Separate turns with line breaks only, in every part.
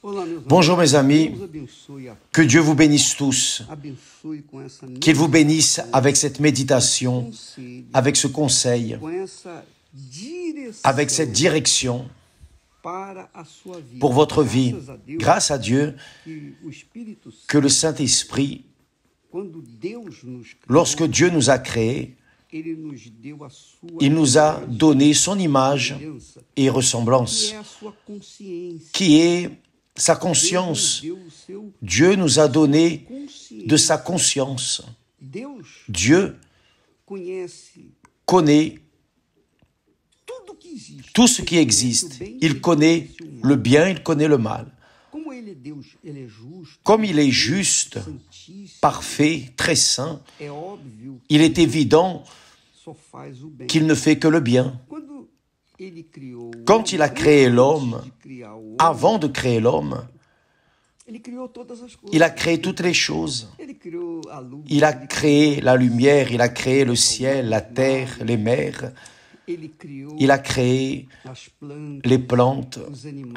Bonjour mes amis, que Dieu vous bénisse tous, qu'il vous bénisse avec cette méditation, avec ce conseil, avec cette direction pour votre vie. Grâce à Dieu que le Saint-Esprit, lorsque Dieu nous a créés, il nous a donné son image et ressemblance, qui est sa conscience. Dieu nous a donné de sa conscience. Dieu connaît tout ce qui existe. Il connaît le bien, il connaît le mal. Comme il est juste, parfait, très saint, il est évident qu'il ne fait que le bien. Quand il a créé l'homme, avant de créer l'homme, il a créé toutes les choses. Il a créé la lumière, il a créé le ciel, la terre, les mers. Il a créé les plantes,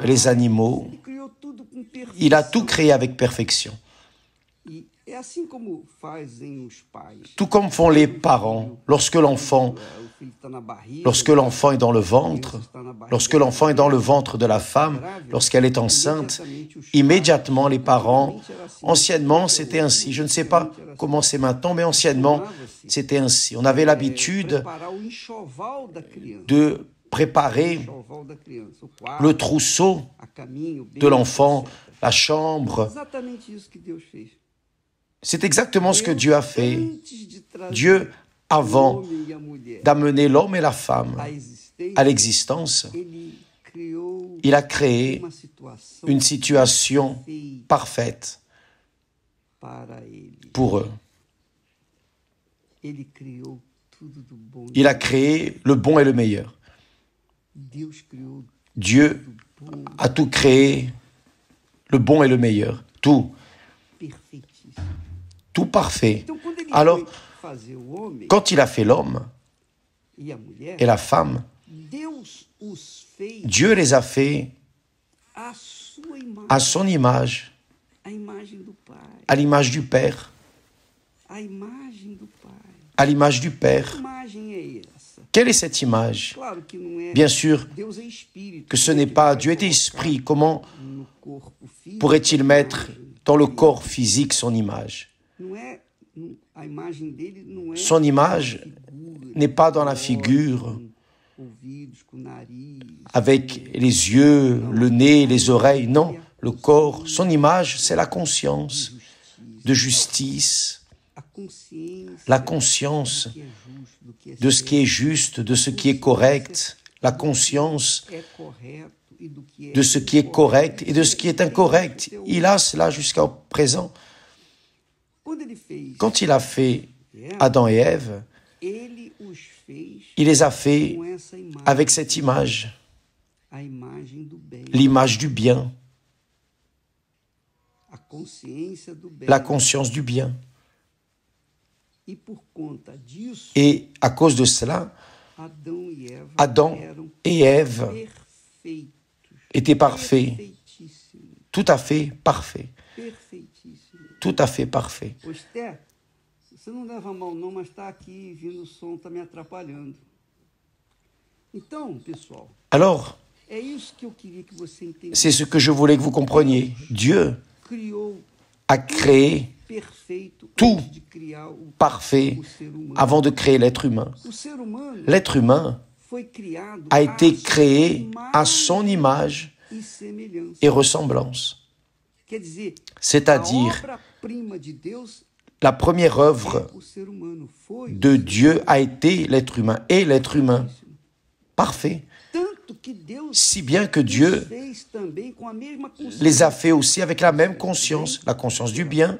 les animaux. Il a tout créé avec perfection. Tout comme font les parents, lorsque l'enfant est dans le ventre, de la femme, lorsqu'elle est enceinte, immédiatement les parents, anciennement c'était ainsi, je ne sais pas comment c'est maintenant, mais anciennement c'était ainsi. On avait l'habitude de préparer le trousseau de l'enfant, la chambre. C'est exactement ce que Dieu a fait. Dieu, avant d'amener l'homme et la femme à l'existence, il a créé une situation parfaite pour eux. Il a créé le bon et le meilleur. Dieu a tout créé, le bon et le meilleur, tout parfait. Alors, quand il a fait l'homme et la femme, Dieu les a fait à son image, à l'image du Père. À l'image du Père. Quelle est cette image? Bien sûr que ce n'est pas Dieu est esprit. Comment pourrait-il mettre dans le corps physique son image? Son image n'est pas dans la figure, avec les yeux, le nez, les oreilles. Non, le corps, son image, c'est la conscience de justice, la conscience de ce qui est juste, de ce qui est correct, la conscience de ce qui est correct et de ce qui est incorrect. Il a cela jusqu'à présent. Quand il a fait Adam et Ève, il les a fait avec cette image, l'image du bien, la conscience du bien. Et à cause de cela, Adam et Ève étaient parfaits, tout à fait parfaits. Tout à fait parfait. Alors, c'est ce que je voulais que vous compreniez. Dieu a créé tout parfait avant de créer l'être humain. L'être humain a été créé à son image et ressemblance. C'est-à-dire, la première œuvre de Dieu a été l'être humain, et l'être humain parfait. Si bien que Dieu les a fait aussi avec la même conscience, la conscience du bien,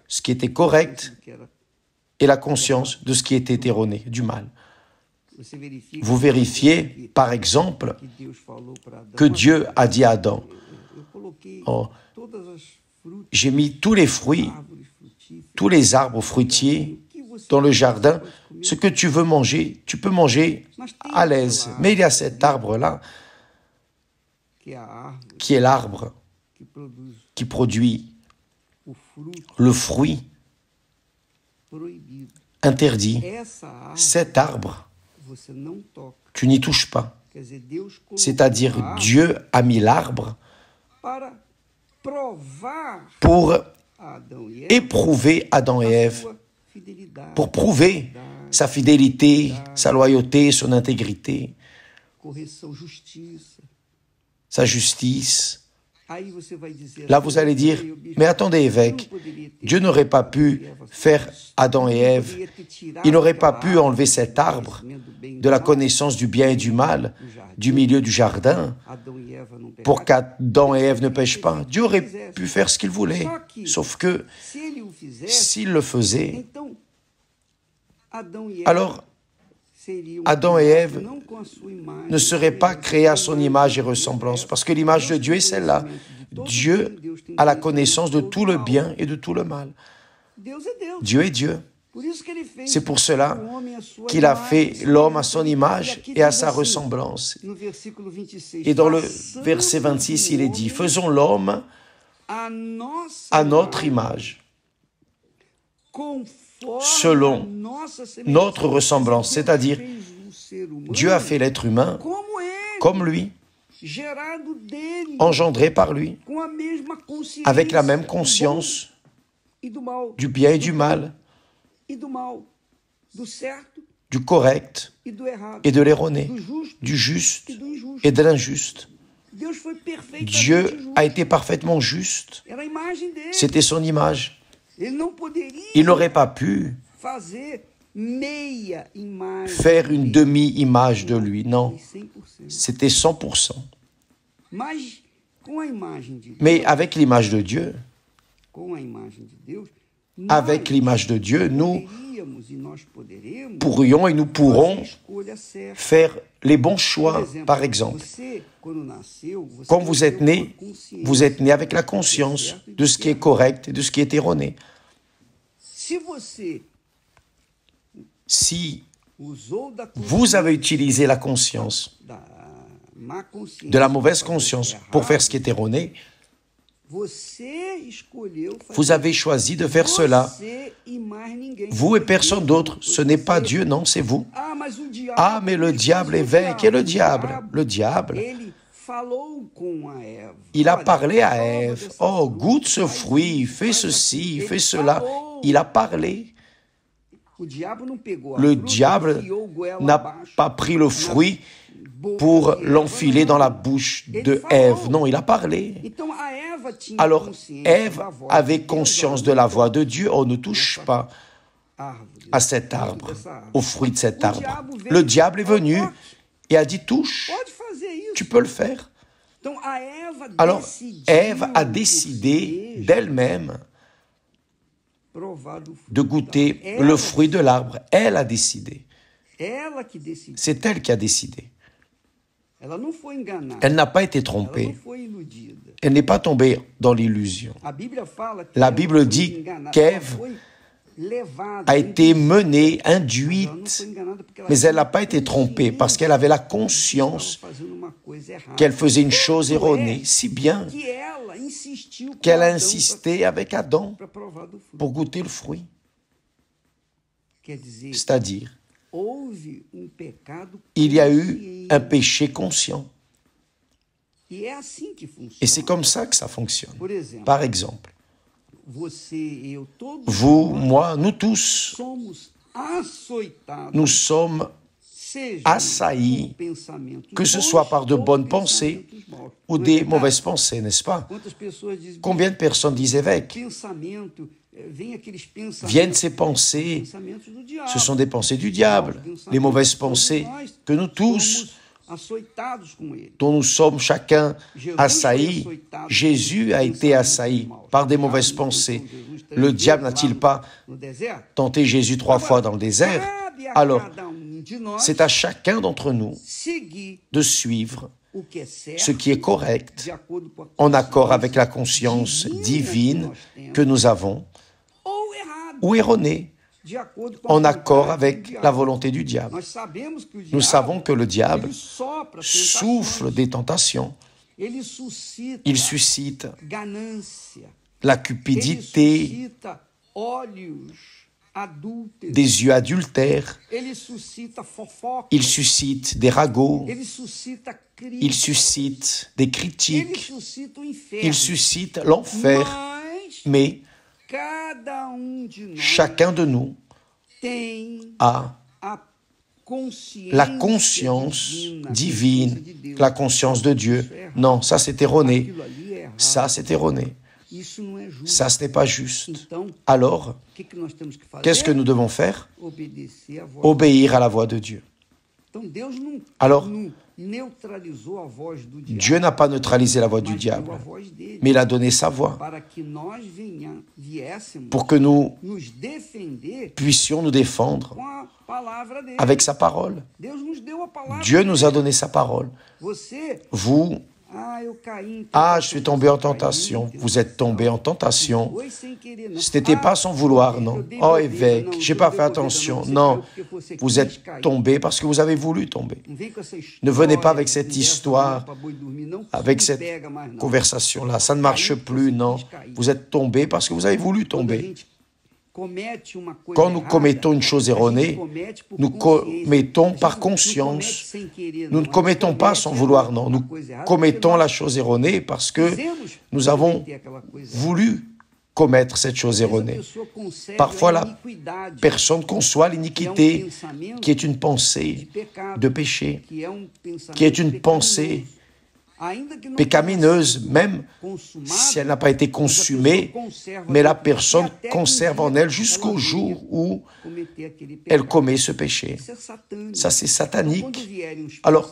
ce qui était correct, et la conscience de ce qui était erroné, du mal. Vous vérifiez, par exemple, que Dieu a dit à Adam, oh, j'ai mis tous les fruits, tous les arbres fruitiers dans le jardin. Ce que tu veux manger, tu peux manger à l'aise. Mais il y a cet arbre-là, qui est l'arbre qui produit le fruit interdit, cet arbre, tu n'y touches pas. C'est-à-dire, Dieu a mis l'arbre pour éprouver Adam et Ève, pour prouver sa fidélité, sa loyauté, son intégrité, sa justice. Là, vous allez dire, mais attendez, évêque, Dieu n'aurait pas pu faire Adam et Ève, il n'aurait pas pu enlever cet arbre de la connaissance du bien et du mal du milieu du jardin pour qu'Adam et Ève ne pêchent pas. Dieu aurait pu faire ce qu'il voulait, sauf que s'il le faisait, alors Adam et Ève ne seraient pas créés à son image et ressemblance, parce que l'image de Dieu est celle-là. Dieu a la connaissance de tout le bien et de tout le mal. Dieu est Dieu. C'est pour cela qu'il a fait l'homme à son image et à sa ressemblance. Et dans le verset 26, il est dit, « Faisons l'homme à notre image, selon notre ressemblance. » C'est-à-dire, Dieu a fait l'être humain comme lui, engendré par lui, avec la même conscience du bien et du mal, du correct et de l'erroné, du juste et de l'injuste. Dieu a été parfaitement juste. C'était son image. Il n'aurait pas pu faire une demi-image de lui. Non, c'était 100%. Mais avec l'image de Dieu, nous pourrions et nous pourrons faire les bons choix, par exemple. Quand vous êtes né avec la conscience de ce qui est correct et de ce qui est erroné. Si vous avez utilisé la conscience, de la mauvaise conscience, pour faire ce qui est erroné, vous avez choisi de faire cela. Vous et personne d'autre. Ce n'est pas Dieu, non, c'est vous. Ah, mais le diable est vaincu. Et le diable, il a parlé à Ève. Oh, goûte ce fruit, fais ceci, fais cela. Il a parlé. Le diable n'a pas pris le fruit pour l'enfiler dans la bouche de Ève. Non, il a parlé. Alors, Ève avait conscience de la voix de Dieu. On ne touche pas à cet arbre, au fruit de cet arbre. Le diable est venu et a dit, touche, tu peux le faire. Alors, Ève a décidé d'elle-même de goûter le fruit de l'arbre. Elle a décidé. C'est elle qui a décidé. Elle n'a pas été trompée. Elle n'est pas tombée dans l'illusion. La Bible dit qu'Ève a été menée, induite, mais elle n'a pas été trompée parce qu'elle avait la conscience qu'elle faisait une chose erronée, si bien qu'elle a insisté avec Adam pour goûter le fruit. C'est-à-dire, il y a eu un péché conscient. Et c'est comme ça que ça fonctionne. Par exemple, vous, moi, nous tous, nous sommes assaillis, que ce soit par de bonnes pensées ou des mauvaises pensées, n'est-ce pas? Combien de personnes disent, évêque, viennent ces pensées, ce sont des pensées du diable, les mauvaises pensées que nous tous, dont nous sommes chacun assaillis. Jésus a été assailli par des mauvaises pensées. Le diable n'a-t-il pas tenté Jésus 3 fois dans le désert? Alors, c'est à chacun d'entre nous de suivre ce qui est correct, en accord avec la conscience divine que nous avons, ou erroné, en accord avec la volonté du diable. Nous savons que le diable souffle des tentations Il suscite la cupidité, des yeux adultères, il suscite des ragots, il suscite des critiques, il suscite l'enfer. Mais chacun de nous a la conscience divine, la conscience de Dieu. Non, ça c'est erroné. Ça c'est erroné. Ça, ce n'est pas juste. Alors, qu'est-ce que nous devons faire? Obéir à la voix de Dieu. Alors, Dieu n'a pas neutralisé la voix du diable, mais il a donné sa voix pour que nous puissions nous défendre avec sa parole. Dieu nous a donné sa parole. Vous, je suis tombé en tentation. Vous êtes tombé en tentation. Ce n'était pas sans vouloir, non. Oh, évêque, je n'ai pas fait attention. Non, vous êtes tombé parce que vous avez voulu tomber. Ne venez pas avec cette histoire, avec cette conversation-là. Ça ne marche plus, non. Vous êtes tombé parce que vous avez voulu tomber. Quand nous commettons une chose erronée, nous commettons par conscience. Nous ne commettons pas sans vouloir, non. Nous commettons la chose erronée parce que nous avons voulu commettre cette chose erronée. Parfois, la personne conçoit l'iniquité, qui est une pensée de péché, qui est une pensée pécamineuse, même si elle n'a pas été consumée, mais la personne conserve en elle jusqu'au jour où elle commet ce péché. Ça, c'est satanique. Alors,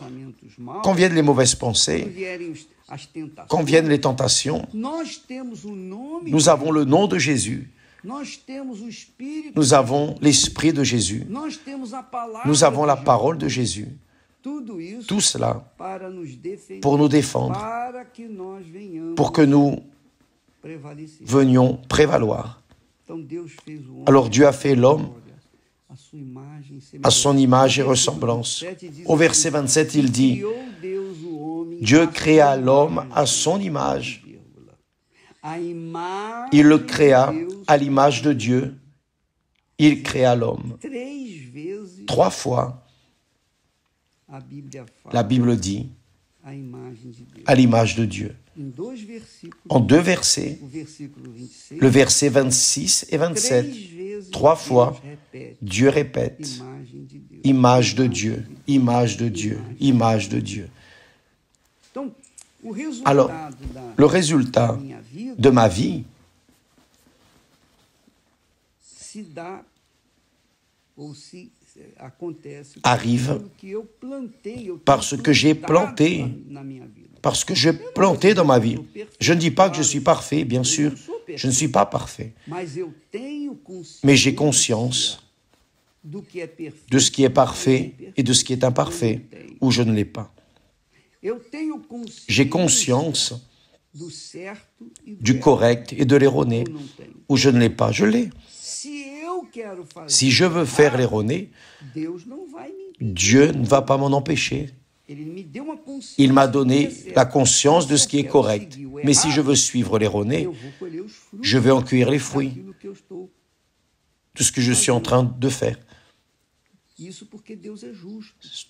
quand viennent les mauvaises pensées, quand viennent les tentations, nous avons le nom de Jésus. Nous avons l'Esprit de Jésus. Nous avons la parole de Jésus. Tout cela pour nous défendre, pour que nous venions prévaloir. Alors Dieu a fait l'homme à son image et ressemblance. Au verset 27, il dit, Dieu créa l'homme à son image. Il le créa à l'image de Dieu. Il créa l'homme. 3 fois, la Bible dit à l'image de Dieu. En 2 versets, le verset 26 et 27, 3 fois, Dieu répète image de Dieu, image de Dieu, image de Dieu. Alors, le résultat de ma vie arrive parce que j'ai planté, parce que j'ai planté dans ma vie. Je ne dis pas que je suis parfait, bien sûr, je ne suis pas parfait, mais j'ai conscience de ce qui est parfait et de ce qui est imparfait, ou je ne l'ai pas. J'ai conscience du correct et de l'erroné, ou je ne l'ai pas, je l'ai. Si je veux faire l'erroné, Dieu ne va pas m'en empêcher. Il m'a donné la conscience de ce qui est correct. Mais si je veux suivre l'erroné, je vais en cueillir les fruits de ce que je suis en train de faire.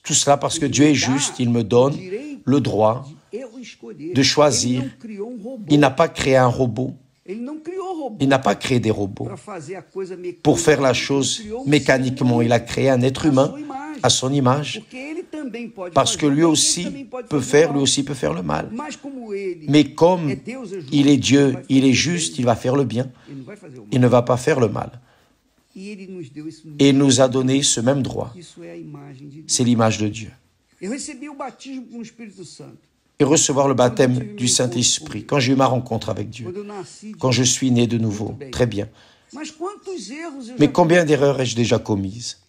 Tout cela parce que Dieu est juste, il me donne le droit de choisir. Il n'a pas créé un robot. Il n'a pas créé des robots pour faire la chose mécaniquement. Il a créé un être humain à son image, parce que lui aussi peut faire le mal. Mais comme il est Dieu, il est juste, il va faire le bien. Il ne va pas faire le mal. Et il nous a donné ce même droit. C'est l'image de Dieu. Et recevoir le baptême du Saint-Esprit, quand j'ai eu ma rencontre avec Dieu, quand je suis né de nouveau, très bien. Mais combien d'erreurs ai-je déjà commises?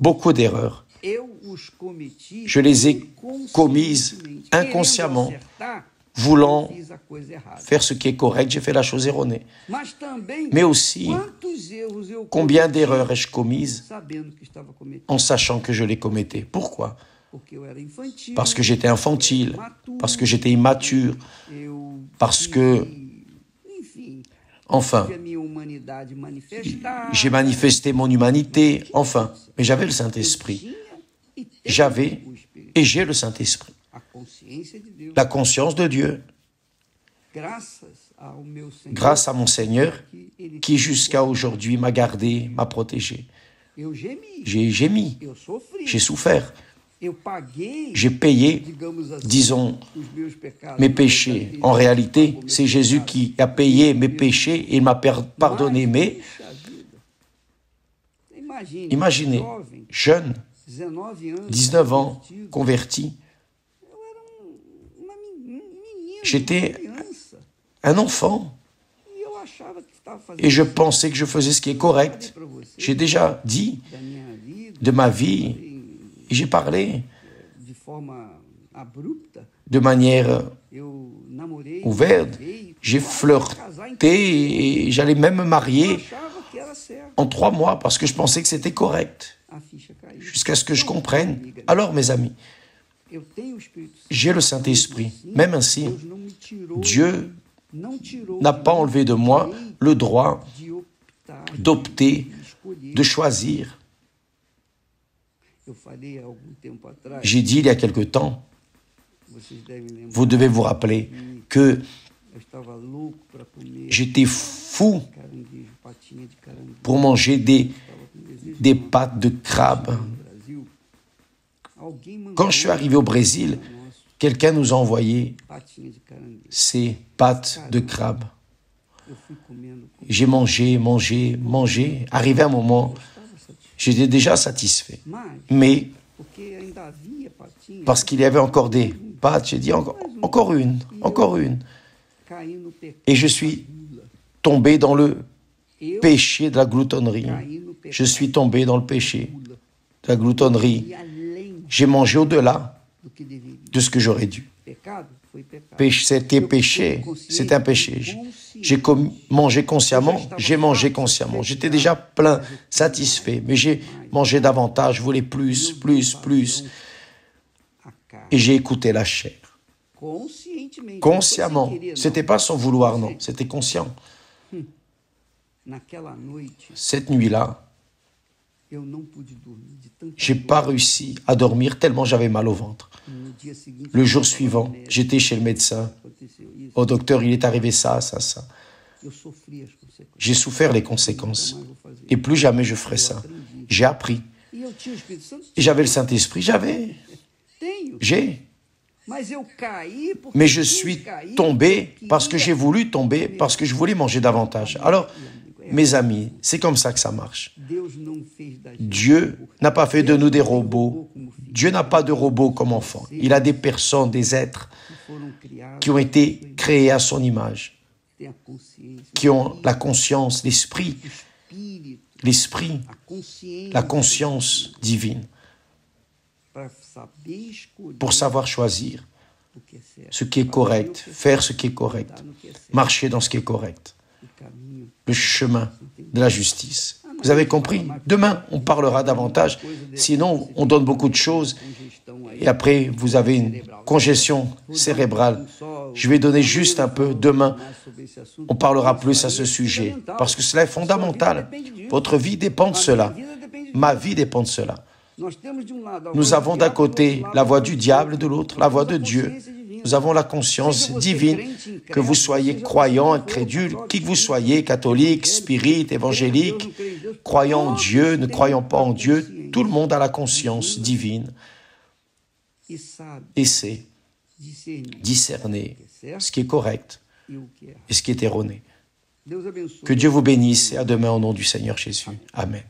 Beaucoup d'erreurs. Je les ai commises inconsciemment, voulant faire ce qui est correct, j'ai fait la chose erronée. Mais aussi, combien d'erreurs ai-je commises en sachant que je les commettais? Pourquoi? parce que j'étais infantile, parce que j'étais immature, parce que, enfin, j'ai manifesté mon humanité, enfin, mais j'avais le Saint-Esprit. J'avais et j'ai le Saint-Esprit. La conscience de Dieu. Grâce à mon Seigneur, qui jusqu'à aujourd'hui m'a gardé, m'a protégé. J'ai gémi, j'ai souffert. J'ai payé, disons, mes péchés. En réalité, c'est Jésus qui a payé mes péchés et il m'a pardonné. Mais imaginez, jeune, 19 ans, converti, j'étais un enfant et je pensais que je faisais ce qui est correct. J'ai déjà dit de ma vie, et j'ai parlé de manière ouverte. J'ai flirté et j'allais même me marier en 3 mois parce que je pensais que c'était correct. Jusqu'à ce que je comprenne. Alors, mes amis, j'ai le Saint-Esprit. Même ainsi, Dieu n'a pas enlevé de moi le droit d'opter, de choisir. J'ai dit il y a quelque temps, vous devez vous rappeler que j'étais fou pour manger des pâtes de crabe. Quand je suis arrivé au Brésil, quelqu'un nous a envoyé ces pâtes de crabe. J'ai mangé. Arrivé un moment, j'étais déjà satisfait. Mais, parce qu'il y avait encore des pâtes, j'ai dit encore une. Et je suis tombé dans le péché de la gloutonnerie. Je suis tombé dans le péché de la gloutonnerie. J'ai mangé au-delà de ce que j'aurais dû. C'était péché, c'est un péché. J'ai mangé consciemment, j'ai mangé consciemment. J'étais déjà plein, satisfait, mais j'ai mangé davantage, je voulais plus. Et j'ai écouté la chair. Consciemment. C'était pas sans vouloir, non, c'était conscient. Cette nuit-là, j'ai pas réussi à dormir tellement j'avais mal au ventre. Le jour suivant, j'étais chez le médecin. Au docteur, il est arrivé ça. J'ai souffert les conséquences. Et plus jamais je ferai ça. J'ai appris. Et j'avais le Saint-Esprit, mais je suis tombé parce que j'ai voulu tomber, parce que je voulais manger davantage. Alors, mes amis, c'est comme ça que ça marche. Dieu n'a pas fait de nous des robots. Dieu n'a pas de robots comme enfants. Il a des personnes, des êtres qui ont été créés à son image, qui ont la conscience, l'esprit, la conscience divine, pour savoir choisir ce qui est correct, faire ce qui est correct, marcher dans ce qui est correct. Le chemin de la justice. Vous avez compris? Demain, on parlera davantage. Sinon, on donne beaucoup de choses. Et après, vous avez une congestion cérébrale. Je vais donner juste un peu. Demain, on parlera plus à ce sujet. Parce que cela est fondamental. Votre vie dépend de cela. Ma vie dépend de cela. Nous avons d'un côté la voix du diable, de l'autre la voix de Dieu. Nous avons la conscience divine, que vous soyez croyant, incrédule, qui que vous soyez, catholique, spirit, évangélique, croyant en Dieu, ne croyant pas en Dieu, tout le monde a la conscience divine et sait discerner ce qui est correct et ce qui est erroné. Que Dieu vous bénisse et à demain au nom du Seigneur Jésus. Amen.